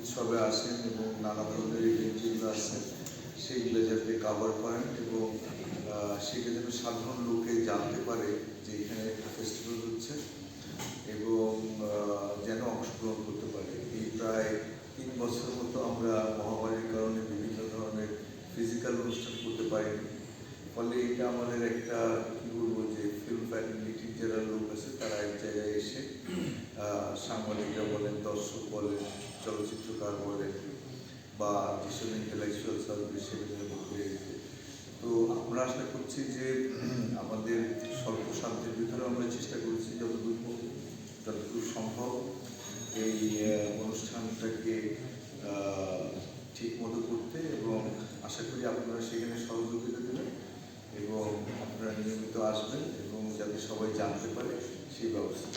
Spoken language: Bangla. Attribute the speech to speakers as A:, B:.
A: উৎসবে আসেন এবং নানা ধরনের ইভেন্ট যেগুলো আছে সেইগুলো যাতে কাভার করেন এবং সেটা যেন সাধারণ লোকে জানতে পারে যে এখানে একটা ফেস্টিভ্যাল হচ্ছে এবং যেন অংশগ্রহণ করতে পারে। এই প্রায় 3 বছর মতো আমরা মহামারীর কারণে বিভিন্ন ধরনের ফিজিক্যাল অনুষ্ঠান করতে পারিনি, ফলে এটা আমাদের একটা কী বলবো যে ফিল্ম ফ্যামিলিটির যারা লোক আছে তারা এক জায়গায় এসে সাংবাদিকরা বলেন, দর্শক বলেন, চলচ্চিত্রকার বলেন বা যেসব ইন্টেলেকচুয়াল সার্ভিস সেগুলো হয়ে গেছে। তো আমরা আশা করছি যে আমাদের স্বল্প সাধ্যের ভিতরে আমরা চেষ্টা করছি যতটুকু সম্ভব এই অনুষ্ঠানটাকে ঠিক মতো করতে এবং আশা করি আপনারা সেখানে সহযোগিতা দেবেন এবং আপনারা নিয়মিত আসবেন এবং যাতে সবাই জানতে পারে সেই ব্যবস্থা।